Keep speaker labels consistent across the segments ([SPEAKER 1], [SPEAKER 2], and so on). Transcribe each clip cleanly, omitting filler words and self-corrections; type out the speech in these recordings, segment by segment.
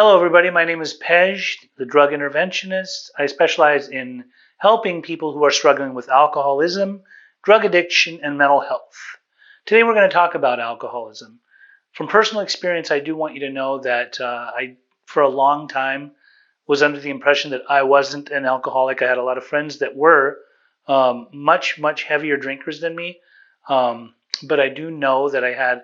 [SPEAKER 1] Hello, everybody. My name is Pej, the drug interventionist. I specialize in helping people who are struggling with alcoholism, drug addiction, and mental health. Today, we're going to talk about alcoholism. From personal experience, I do want you to know that for a long time, was under the impression that I wasn't an alcoholic. I had a lot of friends that were much, much heavier drinkers than me. But I do know that I had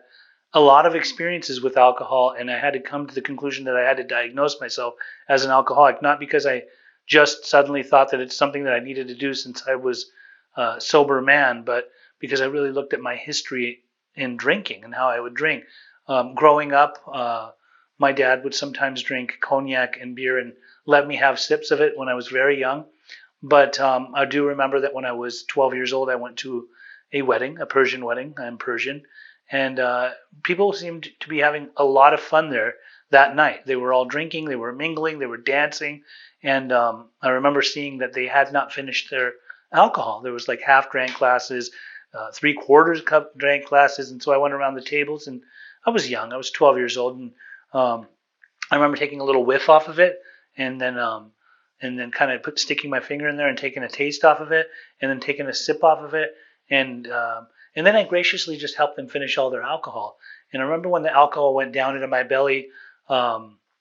[SPEAKER 1] a lot of experiences with alcohol, and I had to come to the conclusion that I had to diagnose myself as an alcoholic, not because I just suddenly thought that it's something that I needed to do since I was a sober man, but because I really looked at my history in drinking and how I would drink. Growing up, my dad would sometimes drink cognac and beer and let me have sips of it when I was very young. But I do remember that when I was 12 years old, I went to a wedding, a Persian wedding. I'm Persian. And people seemed to be having a lot of fun there that night. They were all drinking, they were mingling, they were dancing. And I remember seeing that they had not finished their alcohol. There was like half drank glasses, three quarters cup drank glasses. And so I went around the tables, and I was young. I was 12 years old. And I remember taking a little whiff off of it, and then kind of sticking my finger in there and taking a taste off of it, and then taking a sip off of it. And then I graciously just helped them finish all their alcohol. And I remember when the alcohol went down into my belly,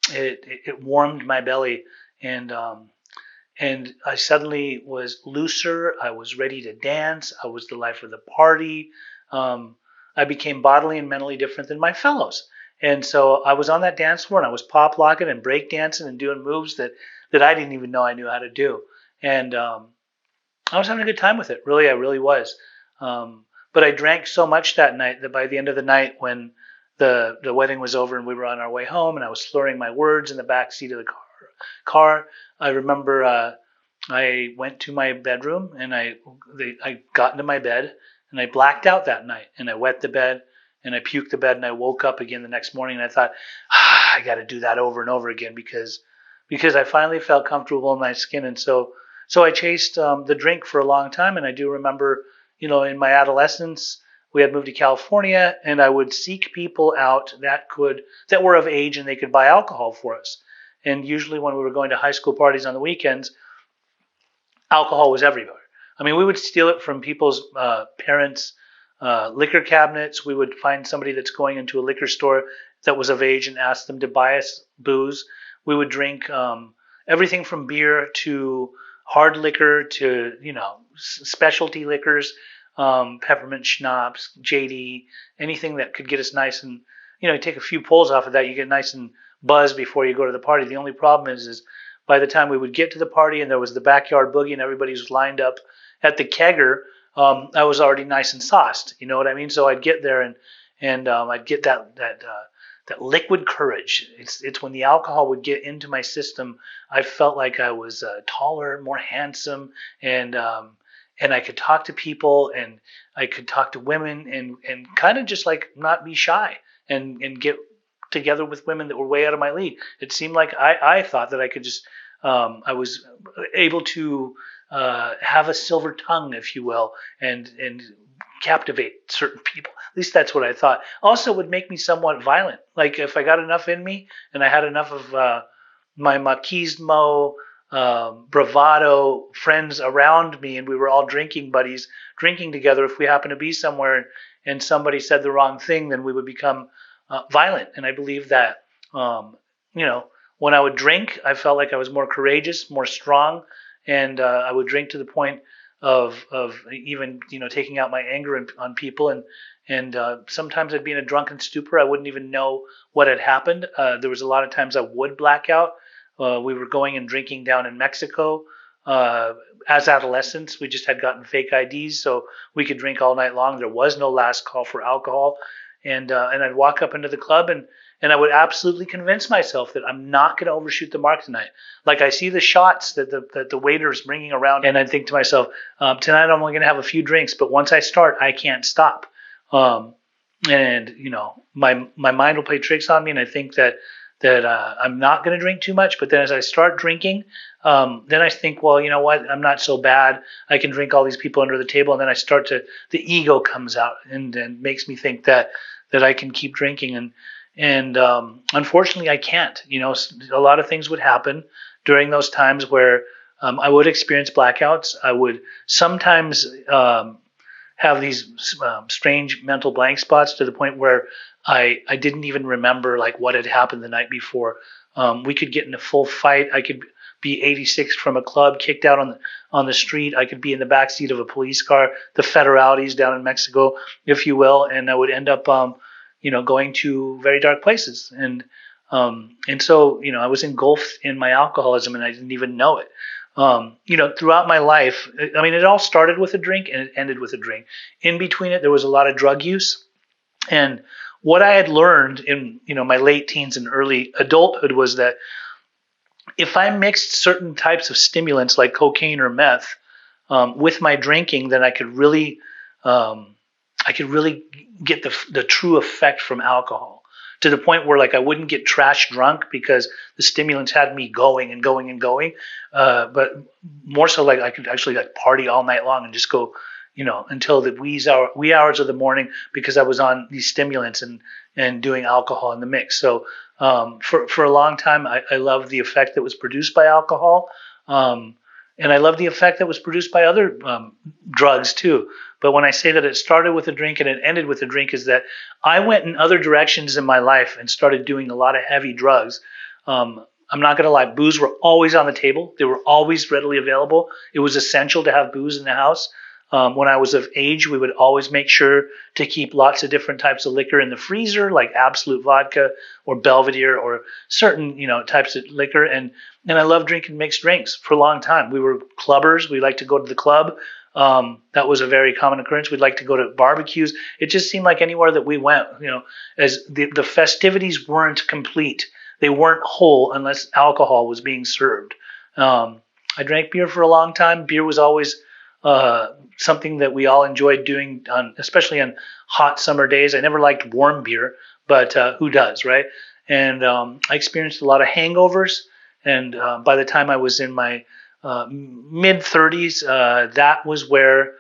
[SPEAKER 1] it warmed my belly, and I suddenly was looser. I was ready to dance. I was the life of the party. I became bodily and mentally different than my fellows. And so I was on that dance floor, and I was pop locking and break dancing and doing moves that I didn't even know I knew how to do. And I was having a good time with it. Really, I really was. But I drank so much that night that by the end of the night, when the wedding was over and we were on our way home, and I was slurring my words in the back seat of the car, I remember I went to my bedroom, and I got into my bed, and I blacked out that night, and I wet the bed, and I puked the bed, and I woke up again the next morning, and I thought, I got to do that over and over again because I finally felt comfortable in my skin. And so I chased the drink for a long time. And I do remember, in my adolescence, we had moved to California, and I would seek people out that were of age and they could buy alcohol for us. And usually when we were going to high school parties on the weekends, alcohol was everywhere. I mean, we would steal it from people's parents' liquor cabinets. We would find somebody that's going into a liquor store that was of age and ask them to buy us booze. We would drink everything from beer to hard liquor to, specialty liquors, peppermint schnapps, JD, anything that could get us nice and, take a few pulls off of that, you get nice and buzzed before you go to the party. The only problem is by the time we would get to the party and there was the backyard boogie and everybody was lined up at the kegger, I was already nice and sauced. You know what I mean? So I'd get there and I'd get that liquid courage. It's when the alcohol would get into my system, I felt like I was taller, more handsome, and I could talk to people, and I could talk to women, and kind of just like not be shy and get together with women that were way out of my league. It seemed like I thought that I could just I was able to have a silver tongue, if you will, and captivate certain people. At least that's what I thought. Also, would make me somewhat violent. Like if I got enough in me and I had enough of my machismo, bravado friends around me, and we were all drinking buddies, drinking together. If we happened to be somewhere and somebody said the wrong thing, then we would become violent. And I believe that, when I would drink, I felt like I was more courageous, more strong, and I would drink to the point of even taking out my anger on people, and sometimes I'd be in a drunken stupor. I wouldn't even know what had happened. There was a lot of times I would black out. We were going and drinking down in Mexico as adolescents. We just had gotten fake IDs, so we could drink all night long. There was no last call for alcohol, and I'd walk up into the club and I would absolutely convince myself that I'm not going to overshoot the mark tonight. Like I see the shots that the waiter is bringing around, and I think to myself, tonight I'm only going to have a few drinks, but once I start, I can't stop. And my mind will play tricks on me, and I think that I'm not going to drink too much. But then as I start drinking, then I think, well, you know what? I'm not so bad. I can drink all these people under the table, and then the ego comes out and makes me think that I can keep drinking. And unfortunately, I can't. A lot of things would happen during those times where I would experience blackouts. I would sometimes have these strange mental blank spots to the point where I didn't even remember like what had happened the night before. We could get in a full fight. I could be 86 from a club, kicked out on the street. I could be in the backseat of a police car, the federalities down in Mexico, if you will, and I would end up, going to very dark places. And so I was engulfed in my alcoholism, and I didn't even know it. Throughout my life, I mean, it all started with a drink and it ended with a drink. In between it, there was a lot of drug use. And what I had learned in, my late teens and early adulthood was that if I mixed certain types of stimulants like cocaine or meth with my drinking, then um, I could really get the true effect from alcohol to the point where like I wouldn't get trash drunk because the stimulants had me going and going and going, but more so like I could actually like party all night long and just go, until the wee hours of the morning because I was on these stimulants and doing alcohol in the mix. So for a long time, I loved the effect that was produced by alcohol. And I love the effect that was produced by other drugs too. But when I say that it started with a drink and it ended with a drink, is that I went in other directions in my life and started doing a lot of heavy drugs. I'm not going to lie, booze were always on the table. They were always readily available. It was essential to have booze in the house. When I was of age, we would always make sure to keep lots of different types of liquor in the freezer, like Absolute vodka or Belvedere or certain, types of liquor. And I love drinking mixed drinks for a long time. We were clubbers. We liked to go to the club. That was a very common occurrence. We'd like to go to barbecues. It just seemed like anywhere that we went, as the festivities weren't complete. They weren't whole unless alcohol was being served. I drank beer for a long time. Beer was always something that we all enjoyed doing, especially on hot summer days. I never liked warm beer, but who does, right? And I experienced a lot of hangovers. And by the time I was in my mid 30s, that was where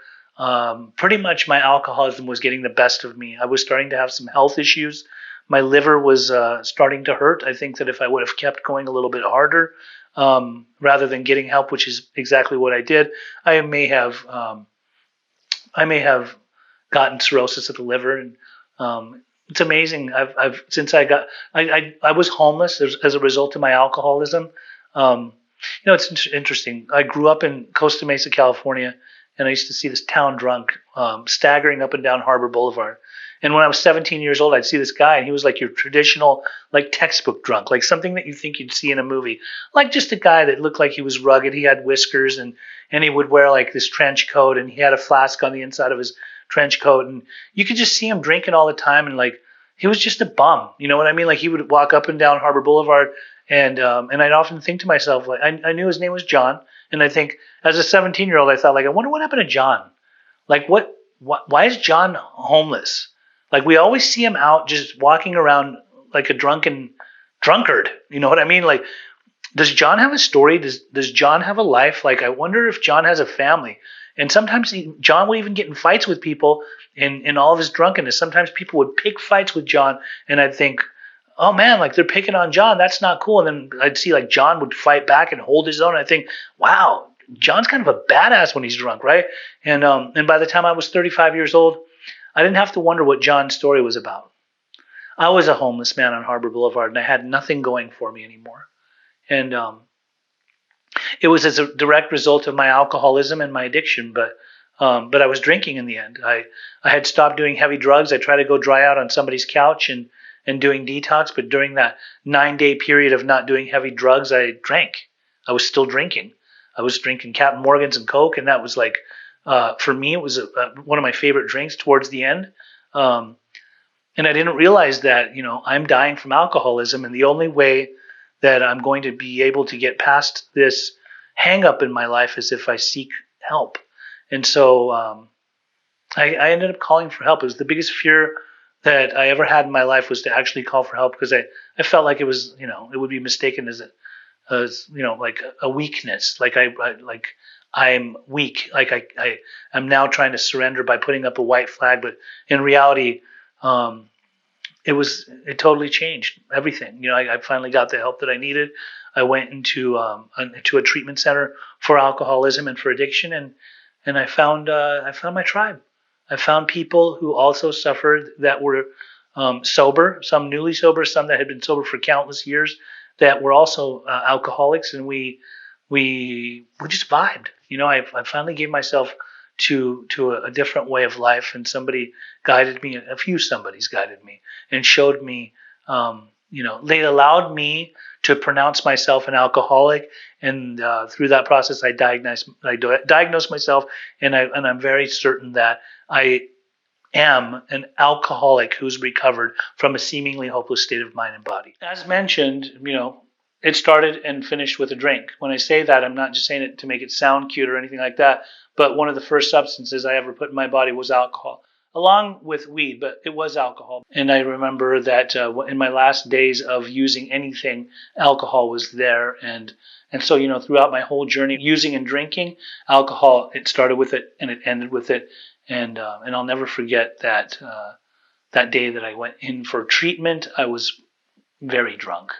[SPEAKER 1] pretty much my alcoholism was getting the best of me. I was starting to have some health issues. My liver was starting to hurt. I think that if I would have kept going a little bit harder, rather than getting help, which is exactly what I did, I may have I may have gotten cirrhosis of the liver. And it's amazing. I've since I got I was homeless as a result of my alcoholism. Um, it's interesting. I grew up in Costa Mesa, California, and I used to see this town drunk staggering up and down Harbor Boulevard. And when I was 17 years old, I'd see this guy, and he was like your traditional, like textbook drunk, like something that you think you'd see in a movie, like just a guy that looked like he was rugged. He had whiskers, and he would wear like this trench coat, and he had a flask on the inside of his trench coat, and you could just see him drinking all the time, and like he was just a bum. You know what I mean? Like he would walk up and down Harbor Boulevard, and I'd often think to myself, like I knew his name was John, and I think as a 17-year-old, I thought like I wonder what happened to John. Like why is John homeless? Like we always see him out just walking around like a drunken drunkard. You know what I mean? Like, does John have a story? Does John have a life? Like, I wonder if John has a family. And sometimes John would even get in fights with people in all of his drunkenness. Sometimes people would pick fights with John, and I'd think, oh man, like they're picking on John. That's not cool. And then I'd see like John would fight back and hold his own. I think, wow, John's kind of a badass when he's drunk, right? And by the time I was 35 years old, I didn't have to wonder what John's story was about. I was a homeless man on Harbor Boulevard, and I had nothing going for me anymore. And it was as a direct result of my alcoholism and my addiction. But I was drinking in the end. I had stopped doing heavy drugs. I tried to go dry out on somebody's couch and doing detox. But during that 9-day period of not doing heavy drugs, I drank. I was still drinking. I was drinking Captain Morgan's and Coke, and that was like, for me, it was one of my favorite drinks towards the end. Um, and I didn't realize that, I'm dying from alcoholism, and the only way that I'm going to be able to get past this hang up in my life is if I seek help. And so I ended up calling for help. It was the biggest fear that I ever had in my life, was to actually call for help, because I felt like it was, it would be mistaken as like a weakness. Like like I'm weak. Like I'm now trying to surrender by putting up a white flag. But in reality, um, it totally changed everything. I finally got the help that I needed. I went into a treatment center for alcoholism and for addiction, and I found my tribe. I found people who also suffered, that were sober, some newly sober, some that had been sober for countless years, that were also alcoholics, and we just vibed. I finally gave myself to a different way of life, and somebody guided me. A few somebodies guided me and showed me. They allowed me to pronounce myself an alcoholic, and through that process, I diagnosed myself, and I'm very certain that I am an alcoholic who's recovered from a seemingly hopeless state of mind and body. As mentioned, it started and finished with a drink. When I say that, I'm not just saying it to make it sound cute or anything like that, but one of the first substances I ever put in my body was alcohol, along with weed, but it was alcohol. And I remember that in my last days of using anything, alcohol was there. And so, throughout my whole journey using and drinking alcohol, it started with it and it ended with it. And I'll never forget that day that I went in for treatment. I was very drunk.